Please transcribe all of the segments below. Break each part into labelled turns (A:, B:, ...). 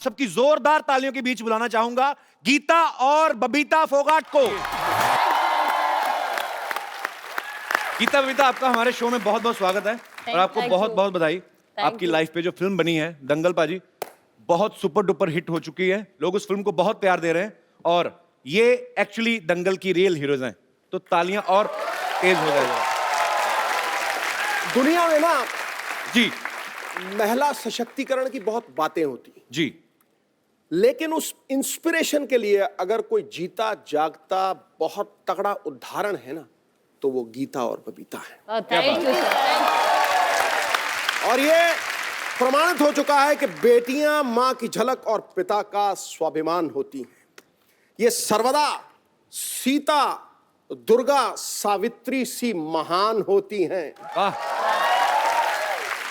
A: सबकी जोरदार तालियों के बीच बुलाना चाहूंगा गीता और बबीता फोगाट को। गीता बबीता, आपका हमारे शो में बहुत बहुत स्वागत है और आपको बहुत बहुत बधाई। आपकी लाइफ पे जो फिल्म बनी है दंगल पाजी, बहुत सुपर डुपर हिट हो चुकी है। लोग उस फिल्म को बहुत प्यार दे रहे हैं और ये एक्चुअली दंगल की रियल हीरोज हैं, तो तालियां और तेज हो जाएगा।
B: दुनिया में ना
A: जी
B: महिला सशक्तिकरण की बहुत बातें होती हैं,
A: जी,
B: लेकिन उस इंस्पिरेशन के लिए अगर कोई जीता जागता बहुत तगड़ा उदाहरण है ना, तो वो गीता और बबीता है।
C: Thank you sir.
B: और ये प्रमाणित हो चुका है कि बेटियां मां की झलक और पिता का स्वाभिमान होती हैं। ये सर्वदा सीता, दुर्गा, सावित्री सी महान होती हैं।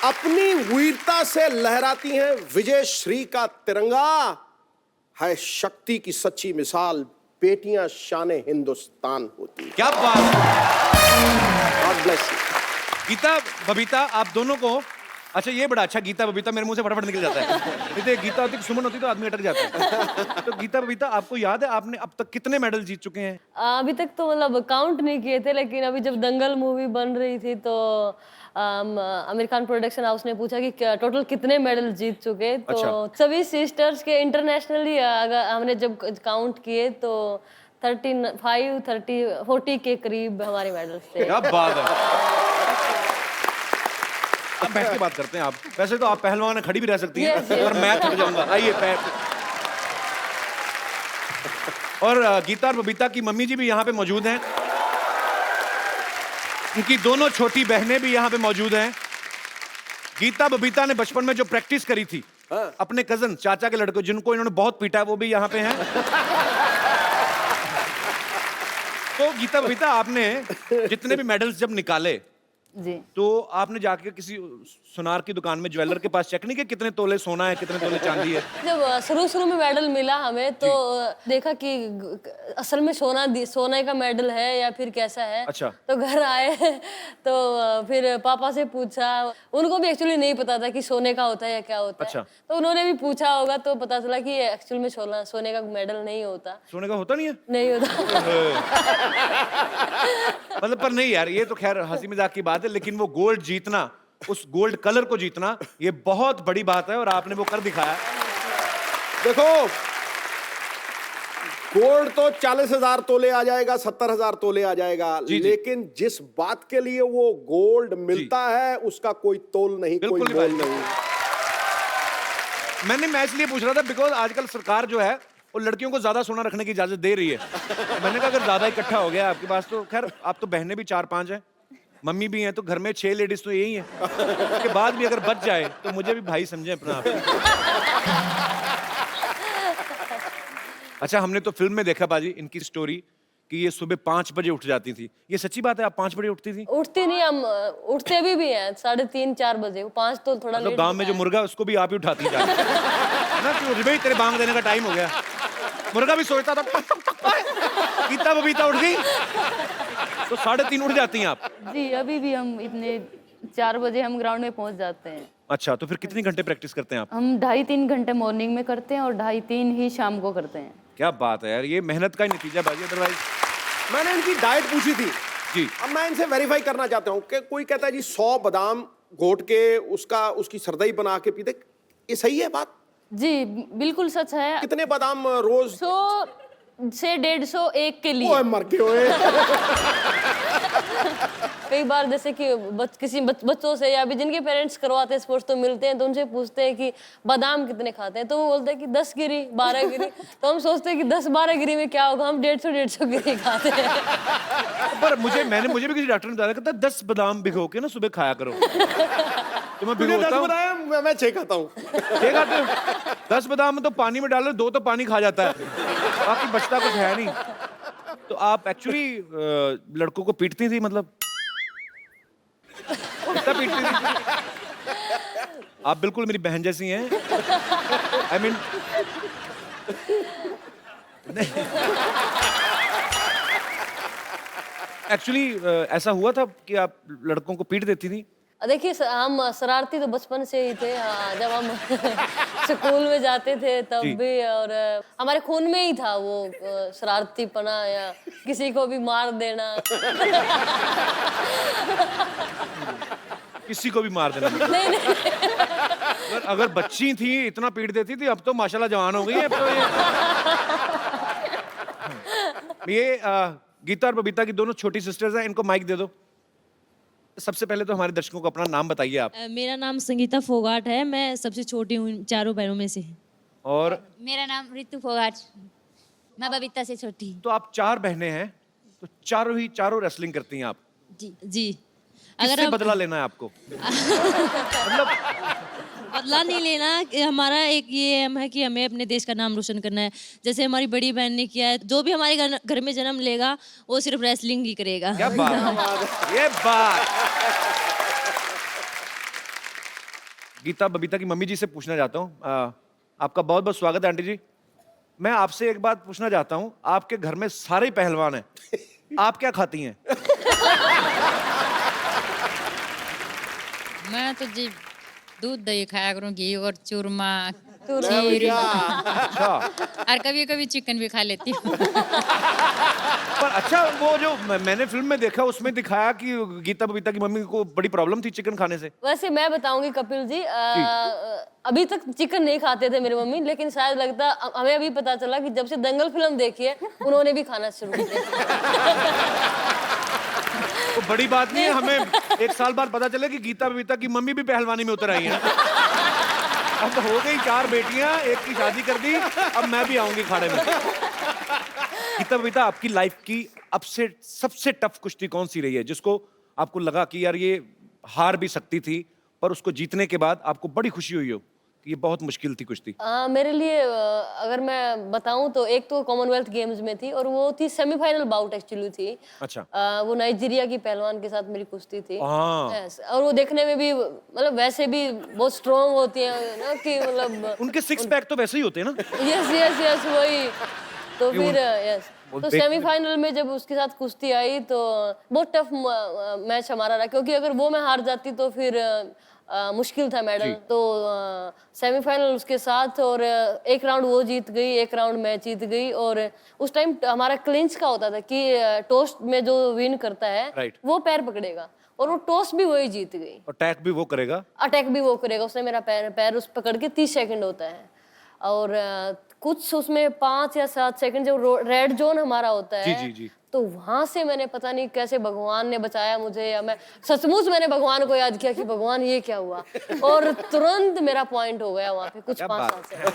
B: अपनी वीरता से लहराती हैं विजय श्री का तिरंगा। है शक्ति की सच्ची मिसाल बेटियां शान हिंदुस्तान होती हैं।
A: क्या बात है।
B: God bless you.
A: Geeta Babita, आप दोनों को, अच्छा ये बड़ा अच्छा, गीता बबीता मेरे मुंह से फटाफट निकल जाता है। नहीं तो गीता होती, सुमन होती तो आदमी अटक जाता है। तो गीता बबीता, आपको याद है आपने अब तक कितने मेडल जीत चुके हैं?
C: अभी तक तो मतलब काउंट नहीं किए थे, लेकिन अभी जब दंगल मूवी बन रही थी तो आमिर खान प्रोडक्शन हाउस ने पूछा कि टोटल कितने मेडल जीत चुके, तो
A: अच्छा।
C: सभी सिस्टर्स के इंटरनेशनली अगर हमने जब काउंट किए तो 35, 30, 40 के करीब हमारे मेडल्स थे।
A: क्या बात है। अब बैठ के बात करते हैं। आप वैसे तो आप पहलवान खड़ी भी रह सकती हैं,
C: Yes, yes.
A: और मैं थक जाऊंगा। आइए पैर। और गीता और बबीता की मम्मी जी भी यहाँ पे मौजूद हैं। उनकी दोनों छोटी बहनें भी यहाँ पे मौजूद हैं। गीता बबीता ने बचपन में जो प्रैक्टिस करी थी अपने कजन चाचा के लड़कों, जिनको इन्होंने बहुत पीटा, वो भी यहाँ पे हैं। तो गीता बबीता, आपने जितने भी मेडल्स जब निकाले
C: जी,
A: तो आपने जाके किसी सुनार की दुकान में ज्वेलर के पास चेक नहीं किया कितने तोले सोना है, कितने तोले चांदी है?
C: जब शुरू में मेडल मिला हमें तो देखा कि असल में सोने का मेडल है या फिर कैसा है।
A: अच्छा।
C: तो घर आए तो फिर पापा से पूछा, उनको भी एक्चुअली नहीं पता था कि सोने का होता है या क्या होता
A: अच्छा।
C: है, तो उन्होंने भी पूछा होगा तो पता चला कि एक्चुअल में सोने का मेडल नहीं होता।
A: सोने का होता नहीं है?
C: नहीं होता।
A: मतलब पर नहीं यार, ये तो खैर हंसी मजाक की बात है, लेकिन वो गोल्ड जीतना, उस गोल्ड कलर को जीतना, ये बहुत बड़ी बात है और आपने वो कर दिखाया।
B: देखो, गोल्ड तो 40,000 तोले आ जाएगा, 70,000 तोले आ जाएगा,
A: जी, जी।
B: लेकिन जिस बात के लिए वो गोल्ड मिलता है उसका कोई तोल नहीं, कोई
A: बिल्कुल
B: मोल
A: नहीं। मैं इसलिए पूछ रहा था बिकॉज आजकल सरकार जो है वो लड़कियों को ज्यादा सोना रखने की इजाजत दे रही है। मैंने कहा अगर ज्यादा इकट्ठा हो गया आपके पास तो खैर, आप तो बहनें भी 4-5 हैं, मम्मी भी हैं, तो घर में 6 लेडीज तो यही हैं। उसके बाद भी अगर बच जाए तो मुझे भी भाई समझे अपना आप। अच्छा, हमने तो फिल्म में देखा बाजी इनकी स्टोरी कि ये सुबह 5 बजे उठ जाती थी। ये सच्ची बात है, आप 5 बजे उठती थी?
C: उठते नहीं, हम उठते अभी भी हैं 3:30, 4 बजे। 5 तो थोड़ा
A: मतलब
C: लेट
A: गांव में जो मुर्गा उसको भी आप ही उठाती जा ना, कि भाई तेरे बांग देने का टाइम हो गया। मुर्गा भी सोचता था। गीता बबीता उठ गई तो 3:30 उठ जाती हैं आप?
D: जी, अभी भी हम इतने 4 बजे हम ग्राउंड में पहुंच जाते हैं।
A: अच्छा, तो फिर कितनी घंटे प्रैक्टिस करते हैं आप?
D: हम 2.5-3 घंटे मॉर्निंग में करते हैं और 2.5-3 ही शाम को करते हैं।
A: क्या बात है यार, ये मेहनत का ही नतीजा बाजी, अदरवाइज।
B: मैंने इनकी डाइट पूछी थी
A: जी।
B: अब मैं इनसे वेरीफाई करना चाहता हूँ कि कोई कहता है जी 100 बादाम घोट के उसकी सरदई बना के पीते, ये सही है बात?
D: जी, बिल्कुल सच है।
B: कितने बादाम रोज?
D: 100 से 150 एक के लिए।
B: ओए मर के ओए।
C: कई बार जैसे कि किसी बच्चों से या भी जिनके पेरेंट्स करवाते हैं स्पोर्ट्स, तो मिलते हैं तो उनसे पूछते हैं कि बादाम कितने खाते हैं, तो वो बोलते हैं कि 10 गिरी, 12 गिरी। तो हम सोचते हैं कि 10-12 गिरी में क्या होगा, हम 150 गिरी खाते हैं।
A: पर मुझे भी किसी डॉक्टर ने बताया, कहता 10 बादाम भिगो के ना सुबह खाया करो। तो मैं
B: तुझे 10
A: भिगोता हूँ।
B: बताया, मैं 6 खाता हूँ।
A: 6 खाते हो? 10 बादाम में तो पानी में डालो, 2 तो पानी खा जाता है, बाकी बचता कुछ है नहीं। तो आप एक्चुअली लड़कों को पीटती थी, मतलब कितना पीटती थी? आप बिल्कुल मेरी बहन जैसी हैं। आई मीन एक्चुअली ऐसा हुआ था कि आप लड़कों को पीट देती थी?
C: देखिए हम शरारती तो बचपन से ही थे। जब हम स्कूल में जाते थे तब
A: जी।
C: भी, और हमारे खून में ही था वो शरारतीपना या किसी को भी मार देना।
A: किसी को भी मार देना।
C: नहीं नहीं,
A: अगर बच्ची थी इतना पीट देती थी, अब तो माशाल्लाह जवान हो गई है। अब तो ये गीता और बबीता की दोनों छोटी सिस्टर्स हैं, इनको माइक दे दो। सबसे पहले तो हमारे दर्शकों को अपना नाम बताइए आप।
E: मेरा नाम संगीता फोगाट है। मैं सबसे छोटी हूँ चारों बहनों में से।
A: और
F: मेरा नाम रितु फोगाट, मैं बबीता से छोटी।
A: तो आप 4 बहनें हैं, तो चारों रेसलिंग करती हैं आप।
E: जी
A: किससे बदला लेना है आपको? मतलब
E: बदला नहीं लेना, हमारा एक ये एम है कि हमें अपने देश का नाम रोशन करना है। जैसे हमारी बड़ी बहन ने किया है, जो भी हमारे घर में जन्म लेगा वो सिर्फ रेसलिंग ही करेगा।
A: क्या बात है, ये बात। गीता बबीता की मम्मी जी से पूछना चाहता हूँ, आपका बहुत बहुत स्वागत है आंटी जी। मैं आपसे एक बात पूछना चाहता हूँ, आपके घर में सारे ही पहलवान हैं, आप क्या खाती हैं?
G: मैं तो जी दूध दही खाया करूँ, घी और चूरमा,
B: ले भैया।
A: अच्छा,
G: और कभी कभी चिकन भी खा लेती हूँ।
A: पर अच्छा वो जो मैंने फिल्म में देखा उसमें दिखाया कि गीता बबीता की मम्मी को बड़ी प्रॉब्लम थी चिकन खाने से।
C: वैसे मैं बताऊंगी कपिल जी, अभी तक चिकन नहीं खाते थे मेरी मम्मी, लेकिन शायद लगता हमें अभी पता चला कि जब से दंगल फिल्म देखी है उन्होंने भी खाना शुरू कर दिया।
A: तो बड़ी बात नहीं है, हमें 1 साल बाद पता चले कि गीता बबीता की मम्मी भी पहलवानी में उतर आई है। अब हो गई 4 बेटियां, एक की शादी कर दी, अब मैं भी आऊंगी खाड़े में। गीता बबीता, आपकी लाइफ की अब से सबसे टफ कुश्ती कौन सी रही है, जिसको आपको लगा कि यार ये हार भी सकती थी, पर उसको जीतने के बाद आपको बड़ी खुशी हुई हो कि ये बहुत मुश्किल थी कुश्ती?
C: मेरे लिए अगर मैं बताऊं तो एक तो कॉमनवेल्थ गेम्स में थी, और वो थी सेमीफाइनल बाउट एक्चुअली थी।
A: अच्छा।
C: वो नाइजीरिया की पहलवान के साथ मेरी कुश्ती थी।
A: हाँ।
C: Yes, और वो देखने में भी मतलब वैसे भी बहुत स्ट्रॉन्ग होती है ना, कि मतलब
A: उनके 6 पैक तो वैसे ही होते हैं ना।
C: यस यस यस वही। तो फिर यस,
A: वो
C: तो
A: देख-
C: सेमीफाइनल में जब उसके साथ कुश्ती आई तो बहुत टफ मैच हमारा रहा, क्योंकि अगर वो मैं हार जाती तो फिर मुश्किल था मेडल। तो सेमीफाइनल उसके साथ, और एक राउंड वो जीत गई, एक राउंड मैं जीत गई। और उस टाइम हमारा क्लिंच का होता था कि टॉस में जो विन करता है
A: Right.
C: वो पैर पकड़ेगा, और वो टॉस भी वही जीत गई,
A: और अटैक भी वो करेगा।
C: अटैक भी वो करेगा। उसने मेरा पैर उस पकड़ के 30 सेकंड होता है, और कुछ उसमें 5 या 7 सेकंड जो रेड जोन हमारा होता है।
A: जी, जी, जी।
C: तो वहां से मैंने पता नहीं कैसे भगवान ने बचाया मुझे, या मैं सचमुच मैंने भगवान को याद किया कि भगवान ये क्या हुआ, और तुरंत मेरा पॉइंट हो गया वहां पे कुछ
A: क्या
C: 5-7
A: बात
C: सेकंड।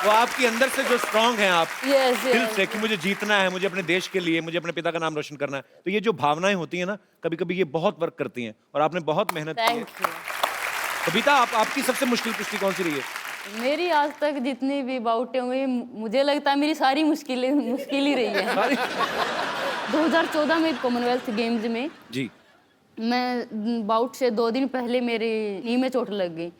A: वो आपके अंदर से जो स्ट्रांग हैं आप,
C: यस
A: दिल
C: यस
A: से कि मुझे जीतना है, मुझे अपने देश के लिए, मुझे अपने पिता का नाम रोशन करना है, तो ये जो भावनाएं होती हैं ना, कभी कभी ये बहुत वर्क करती हैं, और आपने बहुत मेहनत की है।
C: Thank you.
A: बबीता, आपकी सबसे मुश्किल कुश्ती कौन सी रही है?
D: मेरी आज तक जितनी भी बाउटें हुई, मुझे लगता है मेरी सारी मुश्किल ही रही है। 2014 में कॉमनवेल्थ गेम्स में
A: जी।
D: मैं बाउट से 2 दिन पहले मेरी नी में चोट लग गई,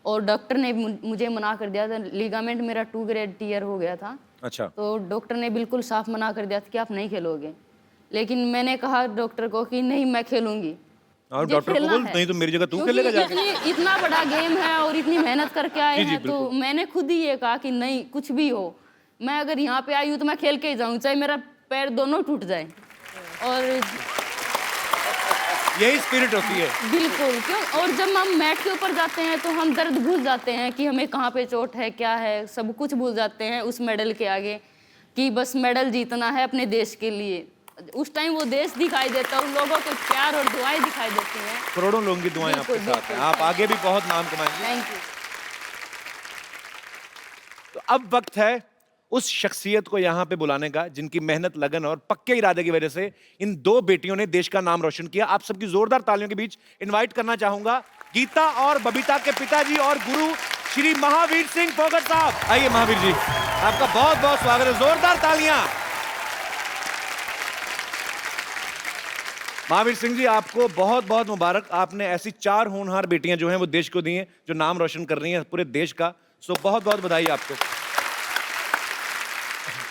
D: और डॉक्टर ने मुझे मना कर दिया था। लिगामेंट मेरा 2 ग्रेड टीयर हो गया था।
A: अच्छा।
D: तो डॉक्टर ने बिल्कुल साफ मना कर दिया था कि आप नहीं खेलोगे। लेकिन मैंने कहा डॉक्टर को कि नहीं, मैं खेलूंगी।
A: और
D: मुझे
A: डॉक्टर को
D: खेलना
A: बोल,
D: है।
A: नहीं तो मेरी जगह तू
D: क्योंकि
A: खेलेगा जाके।
D: इतना बड़ा गेम है और इतनी मेहनत करके आए
A: जी, जी,
D: हैं, तो
A: बिल्कुल।
D: मैंने खुद ही ये कहा कि नहीं, कुछ भी हो, मैं अगर यहाँ पे आई हूँ तो मैं खेल के ही जाऊँ, चाहे मेरा पैर दोनों टूट जाए। और
A: यही स्पिरिट होती है।
D: बिल्कुल, क्यों, और जब हम मैट के ऊपर जाते हैं तो हम दर्द भूल जाते हैं कि हमें कहाँ पे चोट है, क्या है, सब कुछ भूल जाते हैं उस मेडल के आगे, कि बस मेडल जीतना है अपने देश के लिए। उस टाइम वो देश दिखाई देता है, उन लोगों के प्यार और दुआएं दिखाई देती हैं।
A: करोड़ों लोगों की दुआएं आपके
D: बिल्कुल,
A: साथ हैं,
D: बिल्कुल।
A: आप आगे भी बहुत नाम कमाएंगे।
D: Thank you.
A: तो अब वक्त है उस शख्सियत को यहाँ पे बुलाने का जिनकी मेहनत, लगन और पक्के इरादे की वजह से इन 2 बेटियों ने देश का नाम रोशन किया। आप सबकी जोरदार तालियों के बीच इनवाइट करना चाहूंगा गीता और बबीता के पिताजी और गुरु श्री महावीर सिंह फोगाट साहब। आइए महावीर जी, आपका बहुत बहुत स्वागत है, जोरदार तालियां। महावीर सिंह जी, आपको बहुत बहुत मुबारक। आपने ऐसी 4 होनहार बेटियां जो हैं वो देश को दी हैं, जो नाम रोशन कर रही हैं पूरे देश का। सो बहुत बहुत बधाई आपको।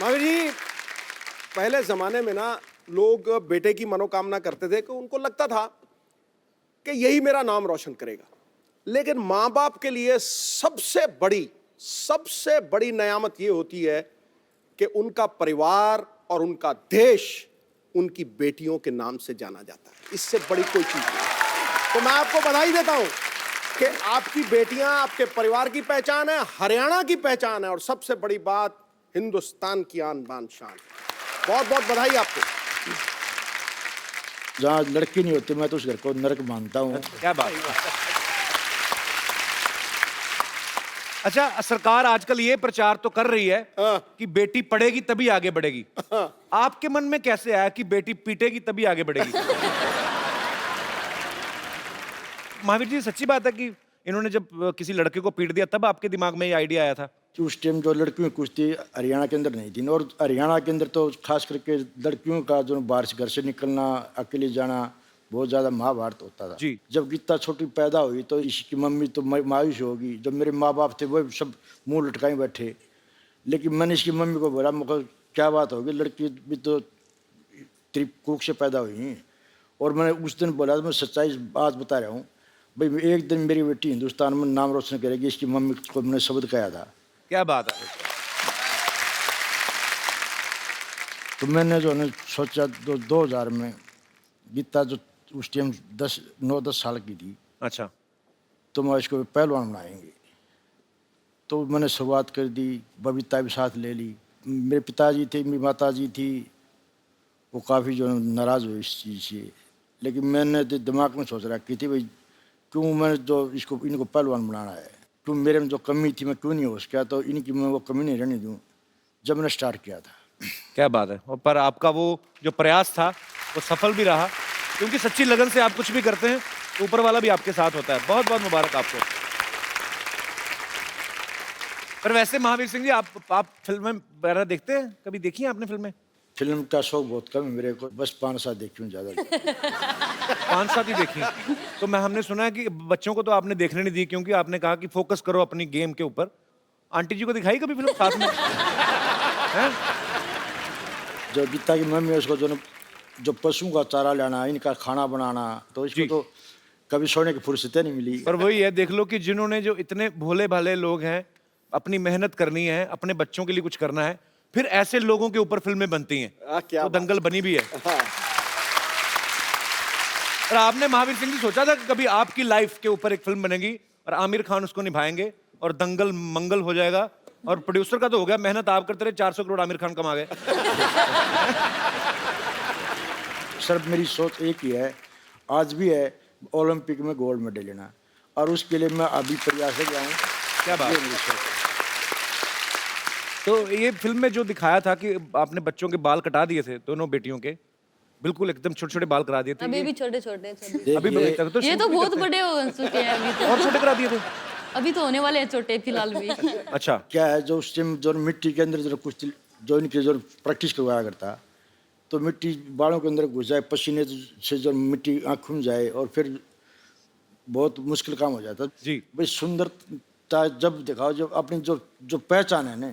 B: महावीर जी, पहले जमाने में ना लोग बेटे की मनोकामना करते थे कि उनको लगता था कि यही मेरा नाम रोशन करेगा। लेकिन माँ बाप के लिए सबसे बड़ी नेयामत ये होती है कि उनका परिवार और उनका देश उनकी बेटियों के नाम से जाना जाता है। इससे बड़ी कोई चीज नहीं। तो मैं आपको बधाई देता हूं कि आपकी बेटियां आपके परिवार की पहचान है, हरियाणा की पहचान है, और सबसे बड़ी बात, हिंदुस्तान की आन बान शान। बहुत बहुत बधाई आपको।
H: जहाँ लड़की नहीं होती मैं तो उस घर को नरक मानता हूँ।
A: क्या बात। अच्छा, सरकार आजकल ये प्रचार तो कर रही है कि बेटी पढ़ेगी तभी आगे बढ़ेगी। आपके मन में कैसे आया कि बेटी पीटेगी तभी आगे बढ़ेगी? महावीर जी, सच्ची बात है कि इन्होंने जब किसी लड़के को पीट दिया तब आपके दिमाग में ये आइडिया आया था?
H: कि उस टाइम जो लड़कियों की कुश्ती हरियाणा के अंदर नहीं थी, और हरियाणा के अंदर तो खास करके लड़कियों का जो बाहर से घर से निकलना, अकेले जाना, बहुत ज़्यादा महाभारत होता था
A: जी।
H: जब गीता छोटी पैदा हुई तो इसकी मम्मी तो मायूस होगी। जब मेरे माँ बाप थे वो सब मुंह लटकाए बैठे, लेकिन मैंने इसकी मम्मी को बोला, मुझे क्या बात होगी, लड़की भी तो त्रिकुक से पैदा हुई हैं। और मैंने उस दिन बोला, मैं सच्चाई बात बता रहा हूँ भाई, एक दिन मेरी बेटी हिंदुस्तान में नाम रोशन करेगी, इसकी मम्मी को मैंने शब्द कहा था।
A: क्या बात है।
H: तो मैंने जो है सोचा 2000 में गीता जो उस टाइम 9-10 साल की थी,
A: अच्छा,
H: तो मैं इसको पहलवान बनाएंगे। तो मैंने शुरुआत कर दी, बबीता भी साथ ले ली। मेरे पिताजी थे, मेरी माताजी थी, वो काफ़ी जो नाराज़ हुए इस चीज़ से। लेकिन मैंने तो दिमाग में सोच रखी थी भाई, क्यों मैंने जो इनको पहलवान बनाना है, क्यों मेरे में जो कमी थी मैं क्यों नहीं हो सका, तो इनकी मैं वो कमी नहीं रहने दूँ, जब मैंने स्टार्ट किया था।
A: क्या बात है। और पर आपका वो जो प्रयास था वो सफल भी रहा, क्योंकि सच्ची लगन से आप कुछ भी करते हैं तो ऊपर वाला भी आपके साथ होता है। बहुत बहुत मुबारक आपको। पर वैसे महावीर सिंह जी, आप फिल्में वगैरह देखते हैं? कभी देखी हैं आपने फिल्में?
H: फिल्म का शौक बहुत कम है मेरे को, बस 5-7 देखी हूँ ज़्यादा।
A: 5-7 ही देखी। तो हमने सुना है कि बच्चों को तो आपने देखने नहीं दी, क्योंकि आपने कहा कि फोकस करो अपनी गेम के ऊपर। आंटी जी को दिखाई कभी फिल्म साथ में? हैं?
H: जो गीता की मम्मी है उसको जो पशुओं का चारा लाना, इनका खाना बनाना, तो इसको तो कभी सोने की फुर्सत नहीं मिली।
A: पर वही है, देख लो कि जिन्होंने, जो इतने भोले भाले लोग हैं, अपनी मेहनत करनी है, अपने बच्चों के लिए कुछ करना है, फिर ऐसे लोगों के ऊपर फिल्में बनती हैं।
B: क्या
A: तो दंगल बनी भी है।
B: हाँ।
A: और आपने महावीर सिंह जी सोचा था कि कभी आपकी लाइफ के ऊपर एक फिल्म बनेगी और आमिर खान उसको निभाएंगे और दंगल मंगल हो जाएगा? और प्रोड्यूसर का तो हो गया, मेहनत आप करते रहे, 400 करोड़ आमिर खान कमा गए।
H: सर मेरी सोच एक ही है, आज भी है, ओलंपिक में गोल्ड मेडल लेना, और उसके लिए मैं अभी प्रयास कर रहा हूँ।
A: क्या बात है। तो ये फिल्म में जो दिखाया था कि आपने बच्चों के बाल कटा दिए थे, दोनों बेटियों के बिल्कुल एकदम छोटे छोटे बाल करा दिए थे।
C: अभी भी छोटे छोटे
A: अभी भी देखता तो
D: ये तो बहुत बड़े हो चुके हैं अभी तो।
A: और छोटे करा दिए थे?
D: अभी तो होने वाले हैं छोटे फिलहाल भी।
A: अच्छा।
H: क्या है, जो उस टाइम जो मिट्टी के अंदर जो कुछ जो इनकी जो प्रैक्टिस करवाया करता, तो मिट्टी बालों के अंदर घुस जाए, पसीने से जो मिट्टी आँखों में जाए, और फिर बहुत मुश्किल काम हो जाता
A: जी।
H: भाई। सुंदरता जब दिखाओ, जब अपनी जो पहचान है ना,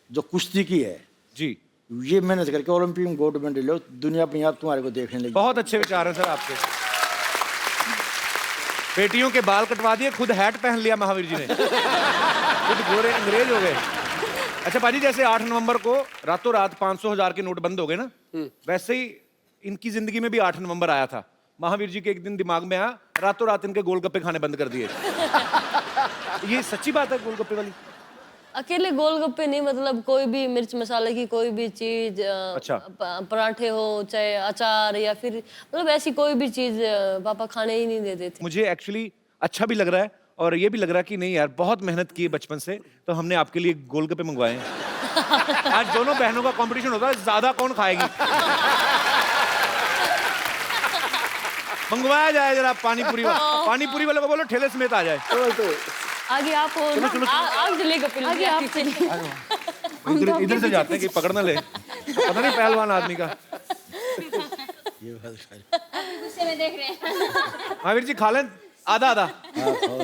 H: जो कुश्ती की है
A: जी,
H: ये मेहनत करके ओलंपिक में गोल्ड मेडल लो, दुनिया अपने आप तुम्हारे को देखने लगी।
A: बहुत अच्छे विचार हैं सर आपके। बेटियों के बाल कटवा दिए, खुद हैट पहन लिया महावीर जी ने, खुद गोरे अंग्रेज हो गए। अच्छा पाजी, जैसे 8 नवंबर को रातों रात 500,000 के नोट बंद हो गए ना, वैसे ही इनकी जिंदगी में भी 8 नवंबर आया था। महावीर जी के एक दिन दिमाग में आया, रातों रात इनके गोलगप्पे खाने बंद कर दिए। ये सच्ची बात है गोलगप्पे वाली?
C: अकेले गोलगप्पे नहीं, मतलब कोई भी मिर्च मसाले की कोई भी चीज,
A: अच्छा।
C: पराठे हो, चाहे अचार, या फिर मतलब ऐसी कोई भी चीज पापा खाने ही नहीं देते थे।
A: मुझे एक्चुअली अच्छा भी लग रहा है और ये भी लग रहा है कि नहीं यार, बहुत मेहनत की है बचपन से, तो हमने आपके लिए गोलगप्पे मंगवाए हैं। आज दोनों बहनों का कंपटीशन होता है, ज्यादा कौन खाएगी। मंगवाया जाए जरा पानीपुरी वाले को बोलो ठेले समेत आ जाए।
B: तो
C: आगे आप हो ना, आप चले गप्पे
D: आगे आप चलिए।
A: इधर से जाते हैं कि पकड़ ना ले, पता नहीं पहलवान आदमी का।
F: गुस्से में देख रहे हैं।
A: महावीर जी खा लें आधा आधा।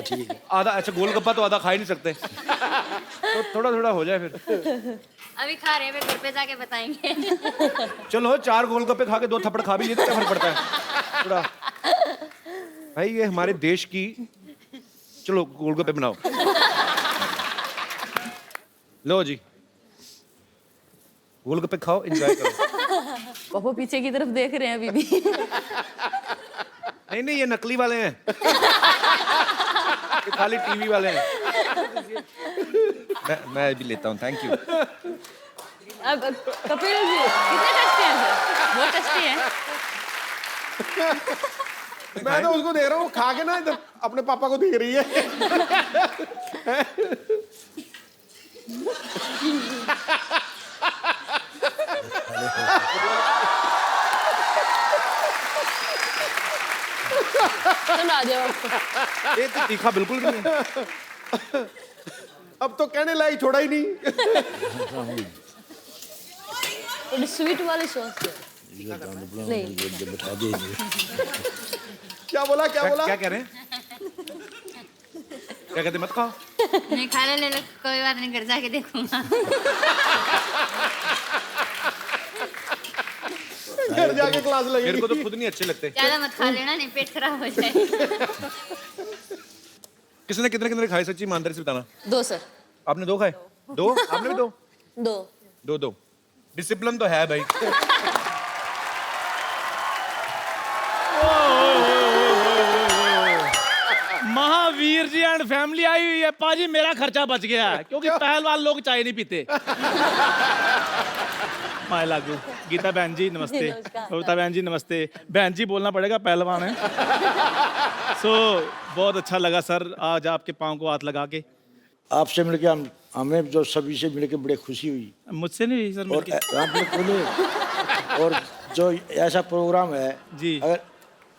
H: ठीक है।
A: आधा, अच्छा गोलगप्पा तो आधा खा ही नहीं सकते, तो थोड़ा थोड़ा हो जाए फिर।
F: अभी खा रहे हैं, फिर घर पे जाके बताएंगे।
A: चलो 4 गोलगप्पे खा के 2 थप्पड़ खा भी लिए तो क्या फर्क पड़ता है थोड़ा। भाई ये हमारे देश की, चलो गोलगप्पे बनाओ। लो जी, गोलगप्पे खाओ, एंजॉय करो।
D: पापा पीछे की तरफ देख रहे हैं अभी भी।
A: नहीं नहीं, ये नकली वाले हैं। ये खाली टीवी वाले हैं। मैं भी लेता हूँ, थैंक यू।
C: अब कपिल जी
D: कितने टेस्टी हैं सर? बहुत टेस्टी है।
B: मैं तो उसको देख रहा हूँ खा के ना, इधर अपने पापा को देख रही है।
C: आ जाओ आपको।
A: ये तो तीखा बिल्कुल भी नहीं है।
B: अब तो कहने लायक छोड़ा ही नहीं।
C: थोड़ी स्वीट वाली सॉस नहीं।
H: बैठा दीजिए।
B: क्या बोला क्या बोला?
A: क्या कह रहे हैं? क्या कहते मत खाओ?
F: नहीं खाना ले लो, कोई बात नहीं, घर जाके देखूंगा।
B: घर जाके क्लास
A: मेरे
B: लगेगी।
A: को तो खुद नहीं अच्छे लगते।
F: ज्यादा मत खा लेना, नहीं पेट खराब हो जाए।
A: किसने कितने कितने खाए, सच्ची ईमानदारी से बताना।
C: 2 सर।
A: आपने 2 खाए? 2? आपने भी 2?
C: 2।
A: 2 डिसिप्लिन तो है भाई।
I: Mahavir ji and family I हुई है। पाजी मेरा खर्चा बच गया है क्योंकि पहलवान लोग चाय नहीं पीते। माय लागू। गीता बहन जी नमस्ते।
C: नमस्कार।
I: कविता बहन जी नमस्ते। बहन जी बोलना पड़ेगा, पहलवान है। बहुत अच्छा लगा सर आज आपके पाँव को हाथ लगा के।
H: आपसे मिलके हमें जो सभी से मिलके बड़ी खुशी हुई।
I: मुझसे नहीं हुई सर
H: और
I: मिलके।
H: आप लोग बोले, और जो ऐसा प्रोग्राम है
I: जी।
H: अगर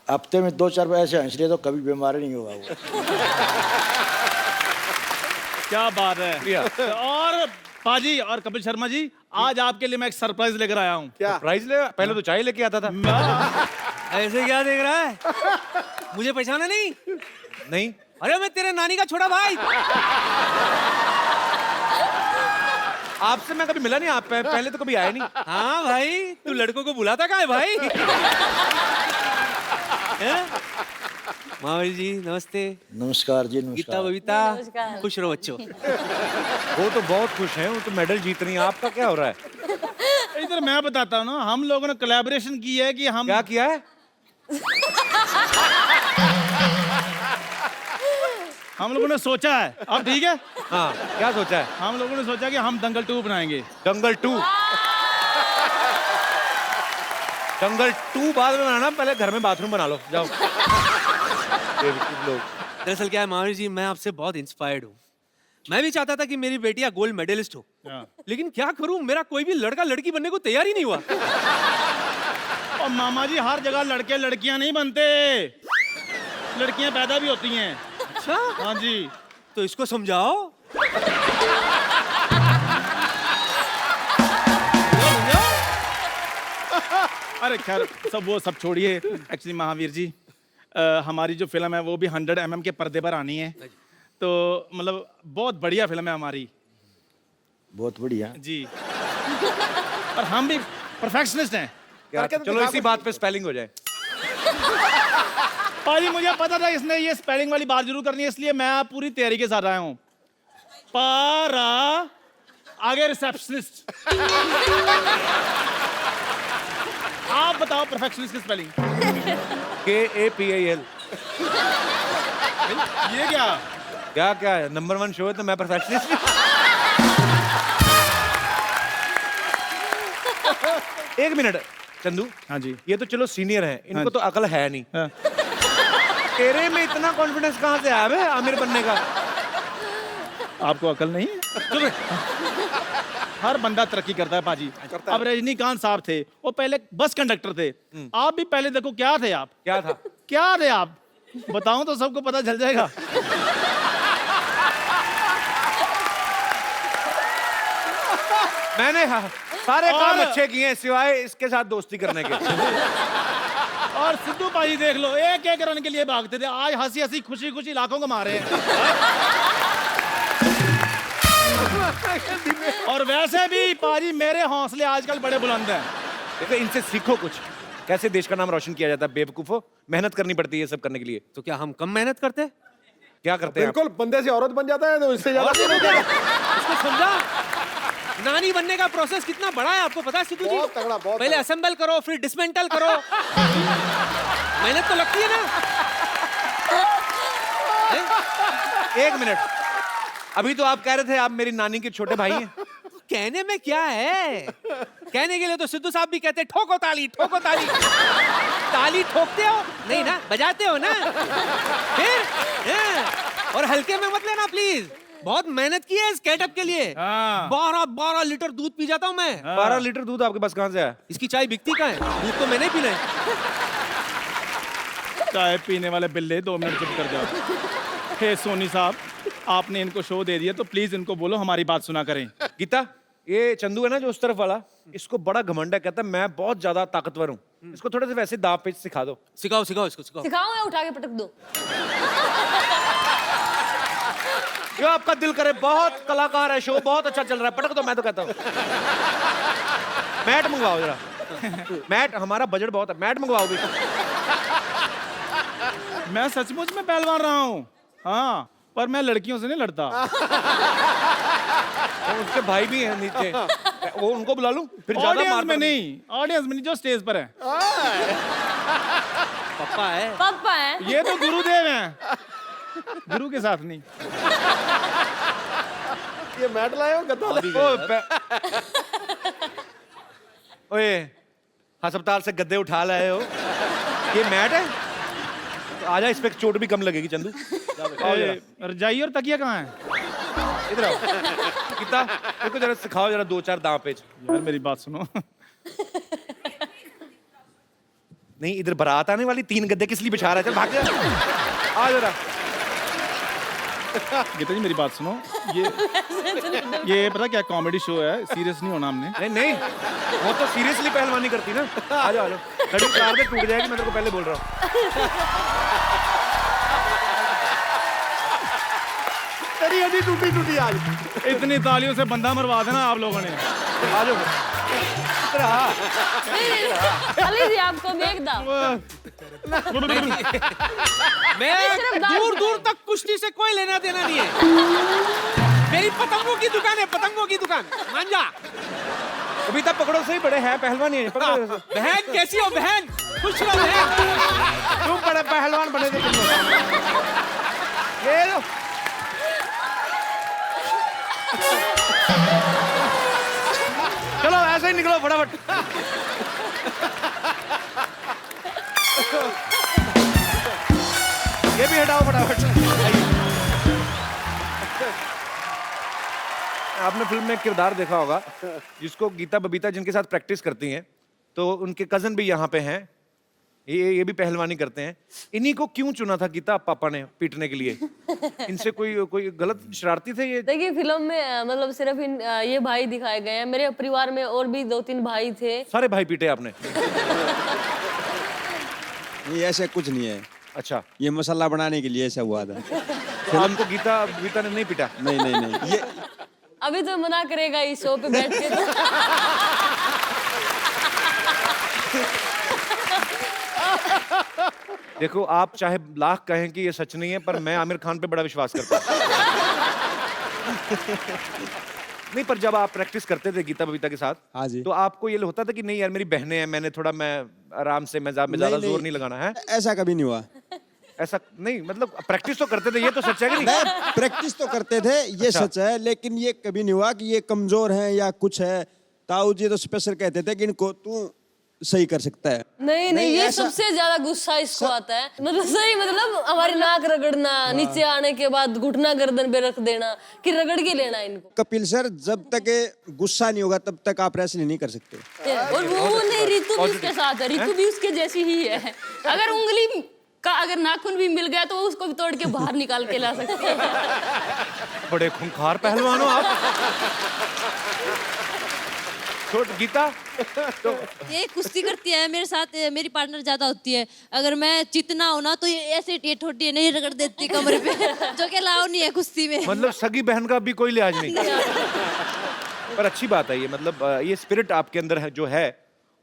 H: हफ्ते में 2-4 बार ऐसे हंस रहे तो कभी बीमार नहीं होगा वो।
I: क्या बात है। और पाजी और कपिल शर्मा जी, आज आपके लिए मैं एक सरप्राइज लेकर आया हूँ।
B: क्या?
A: प्राइज ले, पहले तो चाय लेके आता था।
J: ऐसे क्या देख रहा है? मुझे पहचाना नहीं?
A: नहीं,
J: अरे मैं तेरे नानी का छोटा भाई।
A: आपसे मैं कभी मिला नहीं, आप पहले तो कभी आए नहीं।
J: हाँ भाई, तू लड़कों को बुलाता कहाँ है भाई? महावीर जी नमस्ते।
H: नमस्कार जी,
J: गीता
H: नमस्कार।
J: बबीता,
C: नमस्कार।
J: खुश रहो बच्चों।
A: वो तो बहुत खुश हैं, वो तो मेडल जीत रही हैं। आपका क्या हो रहा है?
I: इधर मैं बताता हूँ ना, हम लोगों ने कोलैबोरेशन की है कि हम
A: क्या किया है?
I: हम लोगों ने सोचा है। अब ठीक है,
A: हाँ, क्या सोचा है?
I: हम लोगों ने सोचा कि हम दंगल 2 बनाएंगे।
A: दंगल 2। दंगल 2 बाद में बनाना, पहले घर में बाथरूम बना लो, जाओ। लोग
J: दरअसल क्या है महावीर जी, मैं आपसे बहुत इंस्पायर्ड हूँ। मैं भी चाहता था कि मेरी बेटियां गोल्ड मेडलिस्ट हो, लेकिन क्या करूं, मेरा कोई भी लड़का लड़की बनने को तैयार ही नहीं हुआ।
I: और मामा जी हर जगह लड़के लड़कियां नहीं बनते, लड़कियां पैदा भी होती हैं।
J: अच्छा,
I: हाँ जी।
J: तो इसको समझाओ।
I: अरे खैर वो सब छोड़िए। एक्चुअली महावीर जी, हमारी जो फिल्म है वो भी 100 mm के पर्दे पर आनी है, तो मतलब बहुत बढ़िया फिल्म है हमारी।
H: बहुत बढ़िया
I: जी। और हम भी परफेक्शनिस्ट हैं।
A: क्या? चलो इसी बात पे स्पेलिंग हो जाए।
I: पाजी मुझे पता था इसने ये स्पेलिंग वाली बात जरूर करनी है, इसलिए मैं पूरी तैयारी के साथ आया हूँ। पारा आगे रिसेप्शनिस्ट। आप बताओ परफेक्शनिस्ट की स्पेलिंग।
A: KAPIL।
I: ये क्या?
A: क्या क्या है? नंबर 1 शो है तो मैं परफेक्शनिस्ट। एक मिनट चंदू।
I: हाँ जी।
A: ये तो चलो सीनियर हैं, इनको तो अकल है नहीं।
I: हाँ।
A: तेरे में इतना कॉन्फिडेंस कहाँ से आया बे आमिर बनने का?
I: आपको अकल नहीं है? हर बंदा तरक्की करता है पाजी। अब रजनीकांत साहब थे, वो पहले बस कंडक्टर थे। आप भी पहले देखो क्या थे आप?
A: क्या था?
I: क्या थे आप? बताऊं तो सबको पता चल जाएगा।
A: मैंने सारे काम अच्छे किए हैं सिवाय इसके साथ दोस्ती करने के।
I: और सिद्धू पाजी देख लो, एक एक रन के लिए भागते थे, आज हंसी हंसी खुशी खुशी लाखों को मारे हैं। और वैसे भी पाजी मेरे हौसले आजकल बड़े बुलंद हैं।
A: देखो इनसे सीखो कुछ। कैसे देश का नाम रोशन किया जाता है बेवकूफो, मेहनत करनी पड़ती है ये सब करने के लिए।
J: तो क्या हम कम मेहनत करते हैं?
A: क्या करते हैं आप?
B: बिल्कुल, बंदे से औरत बन जाता है तो इससे ज्यादा
J: इसको समझा? नानी बनने का प्रोसेस कितना बड़ा है आपको पता है सिद्धू जी?
B: बहुत तगड़ा, बहुत
J: पहले
B: तगड़ा।
J: असेंबल करो, फिर डिसमेंटल करो। मेहनत तो लगती है ना।
A: एक मिनट, अभी तो आप कह रहे थे आप मेरी नानी के छोटे भाई हैं।
J: कहने में क्या है? कहने के लिए तो सिद्धू साहब भी कहते हैं ठोको ताली, ठोको ताली। ताली ठोकते हो नहीं ना, बजाते हो ना। फिर और हल्के में मत लेना प्लीज, बहुत मेहनत की है इस गेटअप के लिए। 12 लीटर दूध पी जाता हूँ मैं।
A: 12 लीटर दूध आपके पास कहाँ से आया?
J: इसकी चाय बिकती कहाँ है? दूध तो मैंने ही पीना है।
I: चाय पीने वाले बिल्ले 2 मिनट चुप कर जाओ। हे सोनी साहब, आपने इनको शो दे दिया तो प्लीज इनको बोलो हमारी बात सुना करें।
A: गीता, ये चंदू है ना जो उस तरफ वाला, इसको बड़ा घमंड है, कहता है मैं बहुत ज्यादा ताकतवर हूँ। इसको थोड़े से वैसे दांव पेच सिखा दो।
J: सिखाओ सिखाओ इसको सिखाओ।
C: सिखाऊं या उठा के पटक दो?
A: जो आपका दिल करे, बहुत कलाकार है, शो बहुत अच्छा चल रहा है, पटक दो मैं तो कहता हूँ। मैट मंगवाओ जरा। मैट, हमारा बजट बहुत है, मैट मंगवाओ भी।
I: मैं सचमुच में पहलवान रहा हूँ, हाँ, पर मैं लड़कियों से नहीं लड़ता।
A: और उसके भाई भी हैं नीचे, वो उनको बुला लूं फिर ज्यादा
I: ऑडियंस
A: मार
I: में नहीं, ऑडियंस में नहीं, जो स्टेज पर है।
J: पप्पा है।
C: पापा है।
I: ये तो गुरुदेव हैं, गुरु के साथ नहीं।
B: ये मैट लाए हो, गद्दा लाए हो?
A: ओए, अस्पताल से गद्दे उठा लाए हो, ये मैट है? तो आजा, इस पे चोट भी कम लगेगी चंदू। आओ जरा।
I: रजाई और तकिया कहाँ है?
A: इधर आओ। कितना इसको जरा सिखाओ जरा 2-4 दांव पेच।
I: यार मेरी बात सुनो।
A: नहीं, इधर बारात आने वाली, 3 गद्दे किस लिए बिछा रहा है? चल भाग जा। आ जरा।
I: गीता जी मेरी बात सुनो, ये पता क्या कॉमेडी शो है, सीरियस नहीं होना हमने।
A: नहीं नहीं, वो तो सीरियसली पहलवानी करती ना। आ जाओ आ जाओ, खड़ी कार में टूट जाएगी, मैं तेरे को पहले बोल रहा हूँ।
B: तेरी हड्डी टूटी टूटी आज।
I: इतनी तालियों से बंदा मरवा देना आप लोगों ने।
A: आ जाओ।
C: खाली जी आपको भी एक दाव।
J: मैं दूर दूर तक कुश्ती से कोई लेना देना नहीं है। मेरी पतंगों की दुकान है, पतंगों की दुकान, मान जा।
A: अभी तक पकड़ो, सही बड़े हैं पहलवान ही पकड़ो।
J: बहन कैसी हो बहन? खुश रहो बहन।
A: तुम बड़े पहलवान बने थे तुम लोग। ये लो। चलो ऐसे ही निकलो फटाफट। ये भी हटाओ फटाफट। आपने फिल्म में एक किरदार देखा होगा जिसको गीता बबीता जिनके साथ प्रैक्टिस करती हैं, तो उनके कजन भी यहाँ पे हैं, ये भी पहलवानी करते हैं। इन्हीं को क्यों चुना था गीता पापा ने पीटने के लिए? इनसे कोई गलत शरारती थे ये?
C: देखिए फिल्म में मतलब सिर्फ ये भाई दिखाए गए हैं। मेरे परिवार में और भी 2-3 भाई थे।
A: सारे भाई पीटे आपने?
K: ये ऐसा कुछ नहीं है।
A: अच्छा,
K: ये मसाला बनाने के लिए ऐसा हुआ था।
A: तो आपको गीता ने नहीं पीटा?
K: नहीं नहीं नहीं, ये
C: अभी तो मना करेगा इस शो पे बैठ के।
A: देखो, आप चाहे लाख कहें कि ये सच नहीं है, पर मैं आमिर खान पे बड़ा विश्वास करता हूँ। नहीं, पर जब आप प्रैक्टिस करते थे गीता बबीता के साथ,
K: हाँ जी,
A: तो आपको ये होता था कि नहीं यार मेरी बहनें हैं, मैं आराम से, मैं ज्यादा जोर नहीं लगाना है?
K: ऐसा कभी नहीं हुआ।
A: ऐसा नहीं, मतलब प्रैक्टिस तो करते थे, ये तो सच है कि नहीं?
K: प्रैक्टिस तो करते थे, ये
A: अच्छा।
K: सच है, लेकिन ये कभी नहीं हुआ कि ये कमजोर हैं या कुछ है। ताऊ जी तो स्पेशल कहते थे कि इनको तू सही कर सकता है।
C: नहीं, ये
K: ऐसा-
C: सबसे ज्यादा गुस्सा इसको आता है। मतलब सही, मतलब हमारी नाक रगड़ना, नीचे आने के बाद घुटना गर्दन पे रख देना कि रगड़ के लेना इनको।
K: कपिल सर, जब तक ये गुस्सा नहीं होगा तब तक आप रेसलिंग नहीं कर सकते।
C: और वो नहीं, रितु भी उसके साथ है, रितु भी उसके जैसी ही है। अगर उंगली का अगर नाखून भी मिल गया तो वो उसको भी तोड़ के बाहर निकाल के ला सकते हैं।
A: बड़े खूंखार पहलवान हो आप। छोट गीता तो
E: ये कुश्ती करती है मेरे साथ, मेरी पार्टनर ज्यादा होती है। अगर मैं चितना हो ना तो ये ऐसे ठोटी नहीं रगड़ देती कमर पे, जो कि अलाउ नहीं है कुश्ती में।
A: मतलब सगी बहन का भी कोई लिहाज नहीं। पर अच्छी बात है ये, मतलब ये स्पिरिट आपके अंदर है जो है,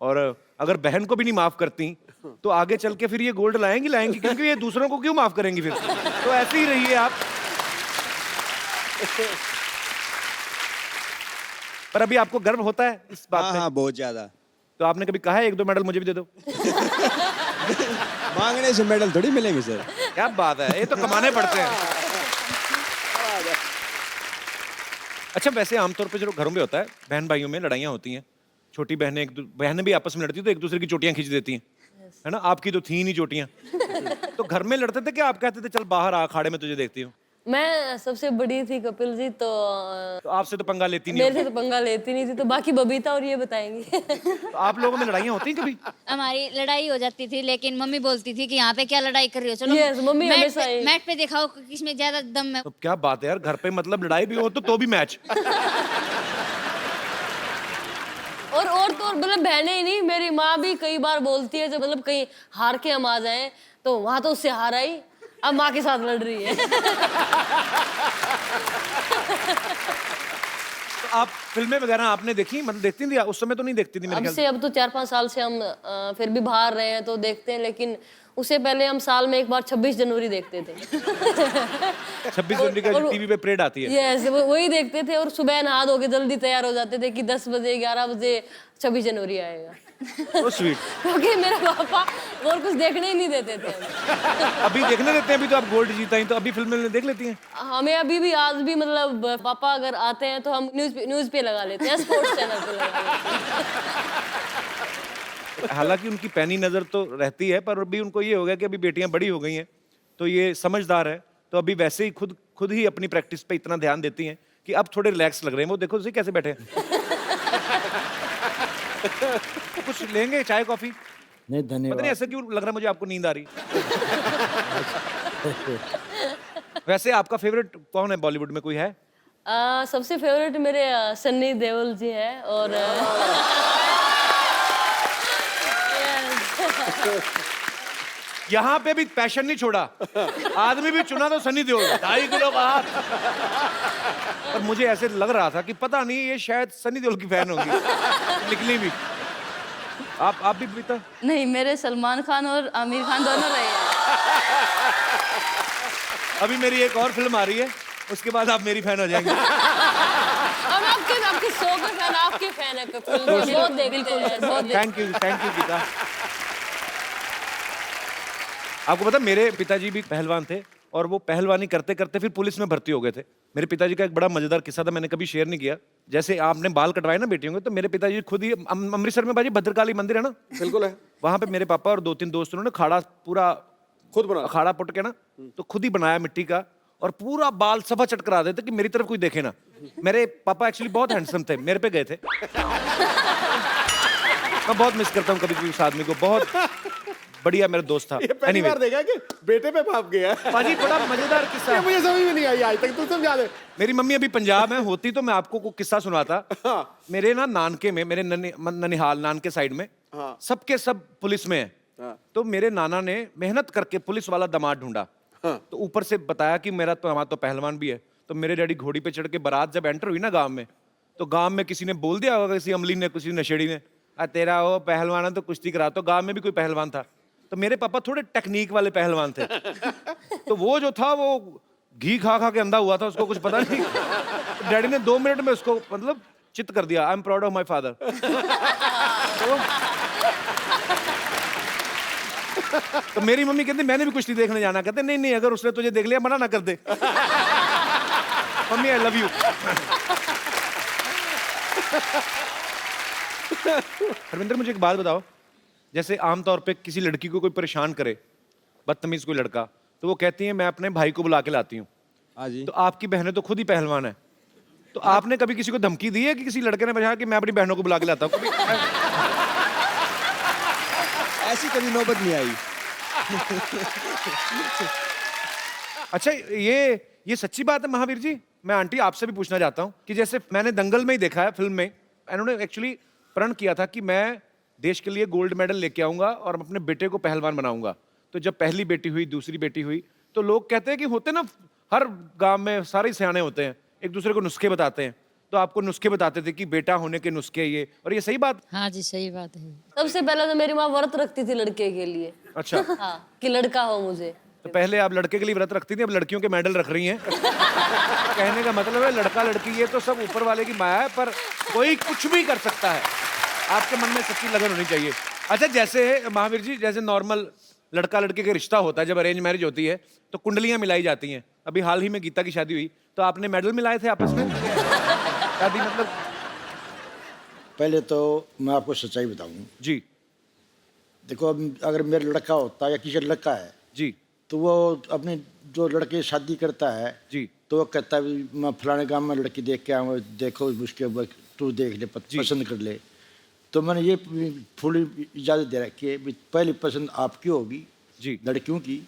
A: और अगर बहन को भी नहीं माफ करती तो आगे चल के फिर ये गोल्ड लाएंगी क्योंकि ये दूसरों को क्यों माफ करेंगी फिर। तो ऐसे ही रहिए आप। पर अभी आपको गर्व होता है इस बात
K: हाँ
A: पे?
K: हाँ बहुत ज्यादा।
A: तो आपने कभी कहा है 1-2 मेडल मुझे भी दे दो?
K: मांगने से मेडल थोड़ी मिलेंगे सर।
A: क्या बात है, ये तो कमाने पड़ते हैं। अच्छा, वैसे आमतौर पे जो घरों में होता है, बहन भाइयों में लड़ाइयाँ होती हैं, छोटी बहनें भी आपस में लड़ती तो एक दूसरे की चोटियां खींच देती हैं, है ना? आपकी तो थी नहीं चोटियां। तो घर में लड़ते थे कि आप कहते थे चल बाहर आ, अखाड़े में तुझे देखती हूँ?
C: मैं सबसे बड़ी थी कपिल जी, तो
A: तो आपसे तो पंगा लेती नहीं
C: मेरे
A: होगी।
C: से तो पंगा लेती नहीं थी, तो बाकी बबीता और ये बताएंगी।
A: तो आप लोगों में लड़ाइयाँ होती हैं कभी?
F: हमारी लड़ाई हो जाती थी, लेकिन मम्मी बोलती थी कि यहाँ पे क्या लड़ाई कर रही हो, चलो
C: Yes, मम्मी हमेशा ही।
F: मैट पे दिखाओ किसमें ज्यादा दम है।
A: तो क्या बात है यार, घर पे मतलब लड़ाई भी हो तो भी मैच।
C: और तो और मतलब बहनें ही नहीं, मेरी माँ भी कई बार बोलती है, जब मतलब कहीं हार के हम आ जाएं तो वहां तो उससे हार आई, अब माँ के साथ लड़ रही है।
A: तो आप फिल्में वगैरह आपने देखी, मतलब देखती थी? उस समय तो नहीं देखती थी मेरे
C: अब
A: ख्याल
C: से, अब तो 4-5 साल से हम फिर भी बाहर रहे हैं तो देखते हैं, लेकिन उससे पहले हम साल में एक बार 26 जनवरी देखते थे।
A: 26 जनवरी का टीवी पे परेड आती है।
C: यस, वही देखते थे, और सुबह नहा धो के जल्दी तैयार हो जाते थे कि 10 बजे 11 बजे 26 जनवरी आएगा।
A: तो स्वीट।
C: क्योंकि मेरे पापा और कुछ देखने ही नहीं देते थे हमें।
A: अभी देखने देते हैं, अभी तो आप गोल्ड जीता ही, तो अभी फिल्में देख लेती हैं?
C: हमें अभी भी, आज भी मतलब पापा अगर आते हैं तो हम न्यूज पे लगा लेते हैं, स्पोर्ट्स चैनल पे लगा लेते हैं।
A: हालांकि उनकी पैनी नजर तो रहती है, पर अभी उनको ये हो गया कि अभी बेटियां बड़ी हो गई हैं, तो ये समझदार है, तो अभी वैसे ही खुद ही अपनी प्रैक्टिस पे इतना ध्यान देती हैं कि अब थोड़े रिलैक्स लग रहे हैं। वो देखो उसे कैसे बैठे हैं। तो कुछ लेंगे, चाय कॉफी?
H: नहीं
A: पता नहीं
H: धन्यवाद।
A: ऐसा क्यों लग रहा है मुझे आपको नींद आ रही। वैसे आपका फेवरेट कौन है बॉलीवुड में, कोई है?
C: सबसे फेवरेट मेरे सन्नी देओल जी हैं, और
A: यहाँ पे भी पैशन नहीं छोड़ा, आदमी भी चुना तो सनी देओल, 2.5 किलो का हाथ। पर मुझे ऐसे लग रहा था कि पता नहीं ये शायद सनी देओल की फैन होगी, निकली भी। आप भी बीता?
D: नहीं, मेरे सलमान खान और आमिर खान दोनों रहे हैं।
A: अभी मेरी एक और फिल्म आ रही है, उसके बाद आप मेरी फैन हो जाएंगे।
C: हम आपके शो के फैन, आपके फैन है कपिल जी, बहुत देखते हैं, बहुत देखते हैं।
A: Thank you Geeta. आपको पता मेरे पिताजी भी पहलवान थे, और वो पहलवानी करते करते फिर पुलिस में भर्ती हो गए थे। मेरे पिताजी का एक बड़ा मजेदार किस्सा था, मैंने कभी शेयर नहीं किया। जैसे आपने बाल कटवाए ना बेटियों के, तो मेरे पिताजी खुद ही अमृतसर में बाजी भद्रकाली मंदिर है ना,
B: बिल्कुल है।
A: वहां पे मेरे पापा और 2-3 दोस्त उन्होंने खाड़ा पूरा
B: खुद बना,
A: अखाड़ा पुट के ना, तो खुद ही बनाया मिट्टी का, और पूरा बाल सफा चट करा देते कि मेरी तरफ कोई देखे ना। मेरे पापा एक्चुअली बहुत हैंडसम थे, मेरे पे गए थे। मैं बहुत मिस करता हूँ कभी कभी उस आदमी को, बहुत बढ़िया मेरा दोस्त था।
B: ये पहली बार देखा कि बेटे पे पाप गया।
A: पाजी बड़ा मजेदार किस्सा
B: ये
A: है।
B: मुझे समझ में नहीं आई आज तक, तू समझा दे।
A: मेरी मम्मी अभी पंजाब में होती तो मैं आपको कोई किस्सा सुनाता। मेरे ना नानके में, मेरे ननिहाल नानके साइड में सबके सब पुलिस में है। तो मेरे नाना ने मेहनत करके पुलिस वाला दामाद ढूंढा, तो ऊपर से बताया कि मेरा तो हमारा तो पहलवान भी है। तो मेरे डैडी घोड़ी पे चढ़ के बारात जब एंटर हुई ना गांव में, तो गांव में किसी ने बोल दिया होगा, किसी अमली ने, किसी नशेड़ी ने, तेरा वो पहलवान है तो कुश्ती करा। तो गांव में भी कोई पहलवान था, तो मेरे पापा थोड़े टेक्निक वाले पहलवान थे। तो वो जो था वो घी खा खा के अंधा हुआ था, उसको कुछ पता नहीं। तो डैडी ने 2 मिनट में उसको मतलब चित कर दिया। I am proud of my father. तो मेरी मम्मी कहती मैंने भी कुश्ती देखने जाना। कहते नहीं नहीं, अगर उसने तुझे देख लिया मना ना कर दे। Mummy I love you. Harvinder मुझे एक बात बताओ, जैसे आमतौर पे किसी लड़की को कोई परेशान करे, बदतमीज कोई लड़का, तो वो कहती है मैं अपने भाई को बुला के लाती हूँ।
K: हाँ जी।
A: तो आपकी बहनें तो खुद ही पहलवान है, तो आपने कभी किसी को धमकी दी है कि किसी लड़के ने बताया कि मैं अपनी बहनों को बुला के लाता हूँ?
K: ऐसी कभी नौबत नहीं आई।
A: अच्छा, ये सच्ची बात है महावीर जी? मैं आंटी आपसे भी पूछना चाहता हूँ कि जैसे मैंने दंगल में ही देखा है, फिल्म में इन्होंने एक्चुअली प्रण किया था कि मैं देश के लिए गोल्ड मेडल लेके आऊंगा और अपने बेटे को पहलवान बनाऊंगा। तो जब पहली बेटी हुई, दूसरी बेटी हुई, तो लोग कहते हैं कि होते ना हर गांव में सारे सियाने होते हैं, एक दूसरे को नुस्खे बताते हैं। तो आपको नुस्खे बताते थे कि बेटा होने के नुस्खे ये, और ये सही बात?
E: हाँ जी सही बात है।
C: सबसे पहले तो मेरी माँ व्रत रखती थी लड़के के लिए।
A: अच्छा।
C: हाँ, कि लड़का हो मुझे।
A: तो पहले आप लड़के के लिए व्रत रखती थी, अब लड़कियों के मेडल रख रही हैं। कहने का मतलब है लड़का लड़की ये तो सब ऊपर वाले की माया है, पर कोई कुछ भी कर सकता है। आपके मन में सच्ची लगन होनी चाहिए। अच्छा, जैसे महावीर जी, जैसे नॉर्मल लड़का लड़के का रिश्ता होता है, जब अरेंज मैरिज होती है तो कुंडलियां मिलाई जाती हैं। अभी हाल ही में गीता की शादी हुई, तो आपने मेडल मिलाए थे आपस में? शादी मतलब?
H: पहले तो मैं आपको सच्चाई बताऊं
A: जी
H: देखो, अब अगर मेरा लड़का होता या किसी का लड़का है
A: जी,
H: तो वो अपने जो लड़के शादी करता है
A: जी,
H: तो वो कहता है भी मैं फलाने गांव में लड़की देख के आऊँगा, देखो उसके तू देख ले, पसंद कर ले। तो मैंने ये थोड़ी इजाज़त दे रखी है भी पहली पसंद आपकी होगी
A: जी,
H: लड़कियों की,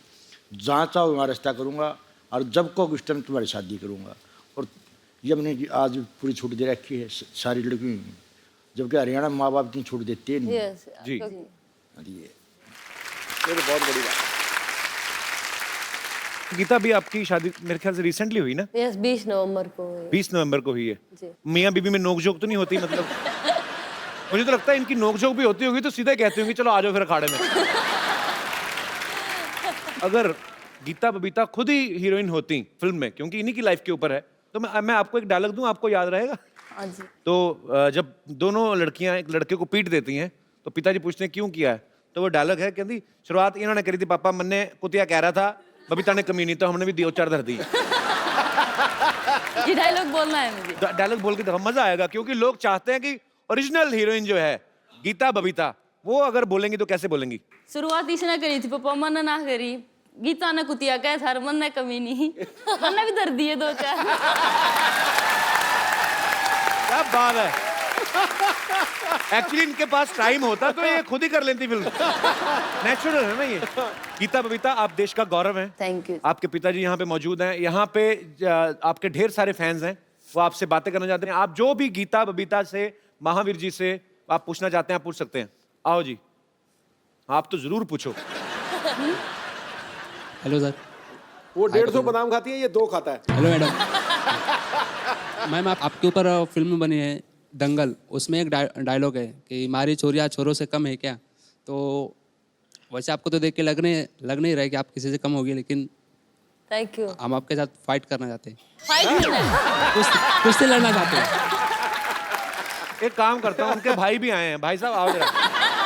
H: जहाँ चाहो वहाँ रिश्ता करूँगा, और जब को उस टाइम तुम्हारी शादी करूँगा। और ये मैंने आज पूरी छूट दे रखी है सारी लड़कियों में, जबकि हरियाणा में माँ बाप इतनी छूट देते नहीं।
C: Yes,
A: जी।
H: ये
B: ये तो बहुत बड़ी बात है।
A: गीता भी आपकी शादी मेरे ख्याल से रिसेंटली हुई ना?
C: यस, 20 नवंबर को हुई।
A: 20 नवंबर को हुई है।
C: जी।
A: मियाँ बीबी में नोकझोंक तो नहीं होती? मतलब मुझे तो लगता है इनकी नोकझोंक भी होती होगी तो सीधे कहती होंगी चलो आ जाओ फिर अखाड़े में। अगर गीता बबीता खुद ही हीरोइन होती फिल्म में, क्योंकि इन्हीं की लाइफ के ऊपर है, तो मैं आपको एक डायलॉग दूं, आपको याद रहेगा?
C: हाँ जी।
A: तो जब दोनों लड़कियां एक लड़के को पीट देती हैं तो पिताजी पूछते हैं क्यों किया है, तो वो डायलॉग है, कहती शुरुआत इन्होंने करी थी, पापा मन्ने कुतिया कह रहा था, बबीता ने कमी नहीं, तो हमने भी दो चार धर दी।
D: ये डायलॉग बोलना है मुझे।
A: डायलॉग बोल के देखो, मजा आएगा, क्योंकि लोग चाहते हैं कि ओरिजिनल हीरोइन जो है गीता बबीता, वो अगर बोलेंगी तो कैसे बोलेंगी?
D: शुरुआत इसने करी थी, पापा मन ना करी, गीता ने कुतिया कह था, मन ने कमी नहीं, मन भी दर दिए दो चार।
A: क्या बात है। एक्चुअली इनके पास टाइम होता तो ये खुद ही कर लेती फिल्म। नेचुरल है ना ये। गीता बबीता, आप देश का गौरव हैं।
C: Thank you.
A: आपके पिताजी यहाँ पे मौजूद हैं, यहाँ पे आपके ढेर सारे फैंस हैं, वो आपसे बातें करना चाहते हैं। आप जो भी गीता बबीता से, महावीर जी से आप पूछना चाहते हैं, आप पूछ सकते हैं। आओ जी, आप तो जरूर पूछो।
L: Hello sir.
B: वो 150 बादाम खाती है, ये 2 खाता है।
L: Hello madam. मैम आपके ऊपर फिल्म बनी है दंगल, उसमें एक डायलॉग है कि मारी चोरियां छोरों से कम है क्या। तो वैसे आपको तो देख के लग नहीं रहा है कि आप किसी से कम होगी, लेकिन
C: थैंक यू।
L: हम आपके साथ फाइट करना चाहते हैं,
C: फाइट करना है।
L: कुश्ती लड़ना चाहते हैं।
A: एक काम करता हूँ, उनके भाई भी आए हैं। भाई साहब आओ जरा,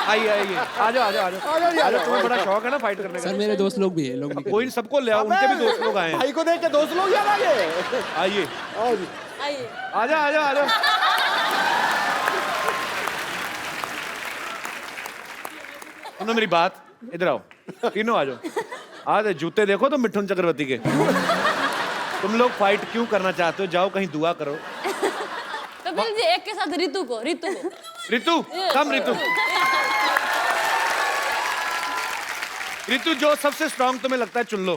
A: आइए आइए, आ जाओ आ जाओ आ जाओ। तुम्हें बड़ा शौक है ना फाइट करने का?
L: सर मेरे दोस्त लोग भी है, लोग भी
A: कोई नहीं, सबको ले आओ, उनके भी दोस्त लोग आए हैं।
B: भाई को देख के दोस्त लोग याद आ गए।
A: आइए,
B: आओ जी।
C: आइए।
A: आ जाओ आ जाओ आ जाओ। सुनो मेरी बात, इधर आओ, तीनों आ जाओ। आज जूते देखो तो मिठुन चक्रवर्ती के। तुम लोग फाइट क्यों करना चाहते हो? जाओ कहीं दुआ करो।
C: कपिल जी, एक के साथ रितु को।
A: रितु, कम रितु। रितु, जो सबसे स्ट्रांग तुम्हें लगता है चुन लो।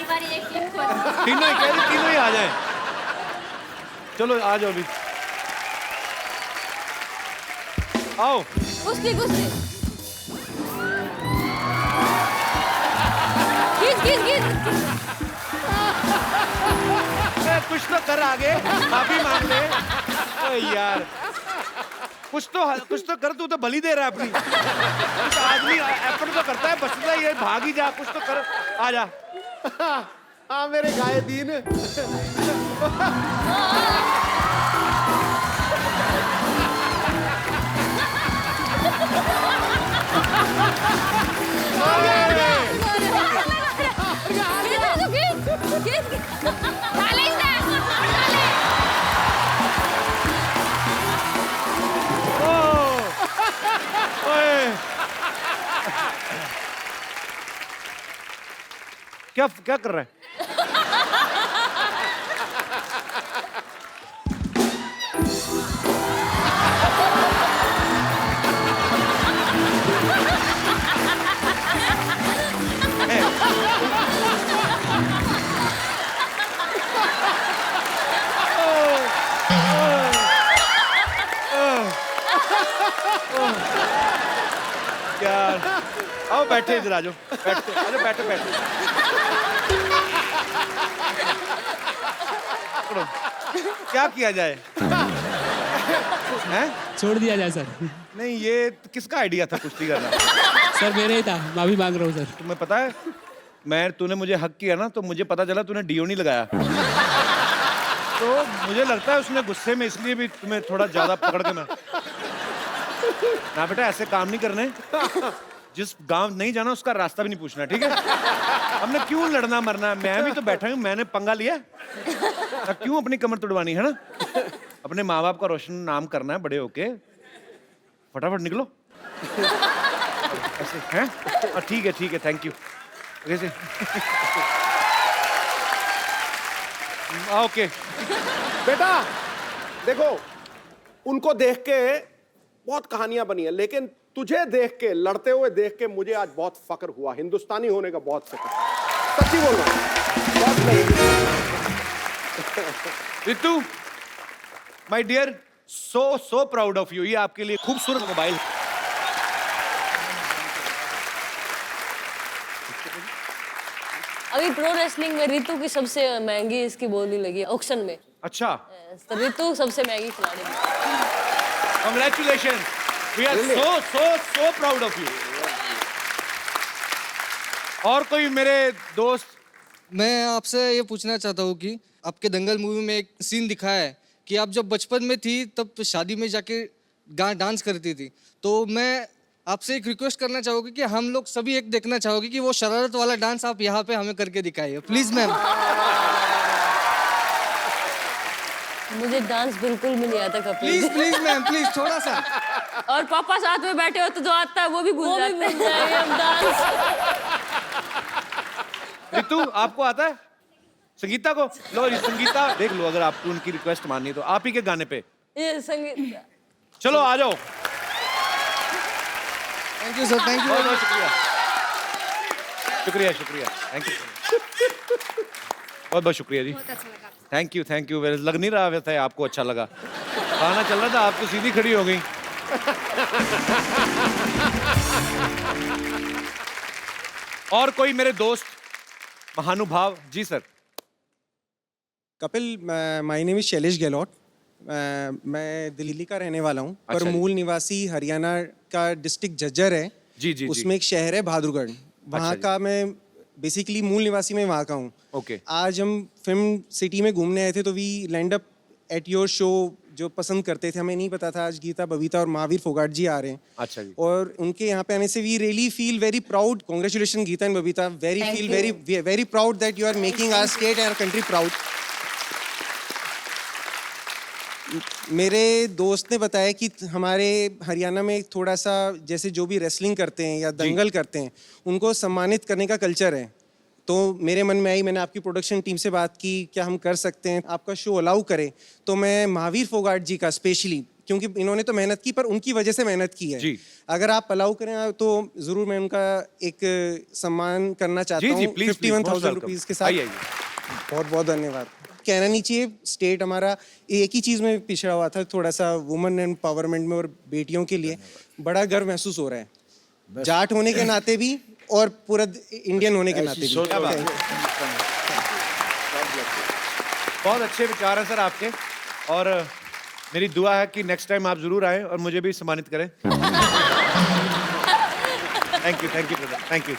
F: बारी एक
A: तीनों ही कह रही, तीनों ही आ जाएं। चलो आ जाओ अभी, आओ।
C: कुश्ती कुश्ती। खींच।
A: कुछ तो कर आगे, माफी मांग ले। ओए यार, कुछ तो कर, तू तो बलि दे रहा है अपनी। कुछ आदमी एफर्ट तो करता है, बचता है, ये भाग ही जा, कुछ तो कर, आ जा।
B: हाँ मेरे गाये दीन।
A: क्या कर रहा है? यार, आओ बैठे इधर, आ जाओ, बैठे, अरे बैठे बैठे। पकड़ो क्या किया जाए हैं?
L: छोड़ दिया जाए सर।
A: नहीं ये किसका आइडिया था कुश्ती करना?
L: सर मेरे ही था, माफी मांग रहा हूँ सर।
A: तुम्हें पता है मैं तूने मुझे हक किया ना तो मुझे पता चला तूने डीओ नहीं लगाया। तो मुझे लगता है उसने गुस्से में इसलिए भी तुम्हें थोड़ा ज्यादा पकड़ के ना बेटा ऐसे काम नहीं करने। जिस गांव नहीं जाना उसका रास्ता भी नहीं पूछना, ठीक है? हमने क्यों लड़ना मरना? मैं भी तो बैठा हूँ, मैंने पंगा लिया ना, क्यों अपनी कमर तुड़वानी है ना? अपने माँ बाप का रोशन नाम करना है बड़े होके। फटाफट निकलो ऐसे हैं? ठीक है थैंक यू। कैसे ओके
B: बेटा देखो, उनको देख के बहुत कहानियां बनी है, लेकिन तुझे देख के, लड़ते हुए देख के मुझे आज बहुत फक्र हुआ। हिंदुस्तानी होने का बहुत फक्र, सच्ची बोल रहा हूं, बहुत नहीं।
A: Ritu my dear, so proud of you. ये आपके लिए खूबसूरत मोबाइल।
C: अभी प्रो रेसलिंग में रितु की सबसे महंगी इसकी बोली लगी ऑक्शन में।
A: अच्छा,
C: तो रितु सबसे महंगी खिलाड़ी है।
A: Congratulations. We are so proud of you. और कोई मेरे दोस्त?
M: मैं आपसे ये पूछना चाहता हूँ कि आपके दंगल मूवी में एक सीन दिखाया है कि आप जब बचपन में थी तब शादी में जाके डांस करती थी, तो मैं आपसे एक रिक्वेस्ट करना चाहूँगी कि हम लोग सभी एक देखना चाहोगे कि वो शरारत वाला डांस आप यहाँ पे हमें करके दिखाइए प्लीज मैम।
C: मुझे डांस बिल्कुल भी नहीं आता कपिल।
M: प्लीज मैम प्लीज थोड़ा सा।
D: और पापा साथ में बैठे हो तो जो आता है वो भी भूल जाते हैं हम डांस।
A: रितु आपको आता है? संगीता को लो, संगीता देख लो, अगर आपको उनकी रिक्वेस्ट माननी है तो आप ही के गाने पे
C: ये संगीत।
A: चलो आ जाओ।
M: Thank you sir, thank you.
A: बहुत बहुत शुक्रिया थैंक यू। बहुत बहुत शुक्रिया जी, थैंक यू लग नहीं रहा वैसे आपको अच्छा लगा। गाना चल रहा था, आप तो सीधी खड़ी हो गई। और कोई मेरे दोस्त महानुभाव? जी sir.
K: Kapil, my name is Shailesh Gehlot. मैं दिल्ली का रहने वाला हूँ, पर
A: अच्छा
K: मूल निवासी हरियाणा का डिस्ट्रिक्ट झज्जर है।
A: जी
K: उसमें एक शहर है बहादुरगढ़, वहाँ
A: जी।
K: का मैं बेसिकली मूल निवासी में वहाँ का हूँ।
A: ओके।
K: आज हम फिल्म सिटी में घूमने आए थे, तो we land up at your show, जो पसंद करते थे। हमें नहीं पता था आज गीता, बबीता और महावीर फोगाट जी आ रहे हैं।
A: अच्छा जी।
K: और उनके यहाँ पे आने से we really feel very proud. Congratulation Geeta and Babita, very proud that you are making our state and our country proud. मेरे दोस्त ने बताया कि हमारे हरियाणा में थोड़ा सा, जैसे जो भी रेसलिंग करते हैं या दंगल करते हैं, उनको सम्मानित करने का कल्चर है। तो मेरे मन में आई, मैंने आपकी प्रोडक्शन टीम से बात की, क्या हम कर सकते हैं, आपका शो अलाउ करें। तो मैं महावीर फोगाट जी का स्पेशली, क्योंकि इन्होंने तो मेहनत की पर उनकी वजह से मेहनत की है, अगर आप अलाउ करें तो जरूर मैं उनका एक सम्मान करना चाहता हूँ 51,000 रुपीज के साथ। बहुत बहुत धन्यवाद। कहना नहीं चाहिए, स्टेट हमारा एक ही चीज में पिछड़ा हुआ था, थोड़ा सा वुमेन एम्पावरमेंट में, और बेटियों के लिए बड़ा गर्व महसूस हो रहा है, जाट होने के नाते भी और पूरा इंडियन होने के नाते भी।
A: बहुत अच्छे विचार हैं सर आपके, और मेरी दुआ है कि नेक्स्ट टाइम आप जरूर आएं और मुझे भी सम्मानित करें। Thank you brother, thank you.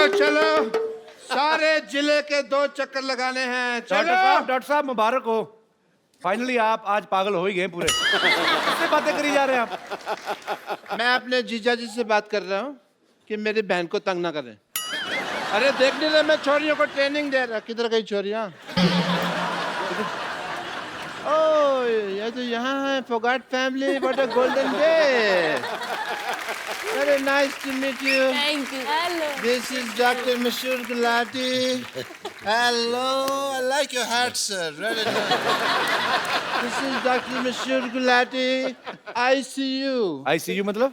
N: चलो सारे जिले के 2 चक्कर लगाने हैं।
A: डॉक्टर साहब मुबारक हो, फाइनली आप आज पागल हो ही गए पूरे। किससे बातें करी जा रहे हैं आप?
N: मैं अपने जीजा जी से बात कर रहा हूँ कि मेरी बहन को तंग ना करें। अरे देखने दे, मैं छोरियों को ट्रेनिंग दे रहा। किधर गई छोरियाँ? ओह, ये तो यहाँ है Phogat family. What a golden day. Very nice to meet you.
C: Thank you. Hello.
N: This is Dr. Mashur Gulati. Hello. I like your hat, sir. Really nice. This is Dr. Mashur Gulati. ICU.
A: ICU मतलब?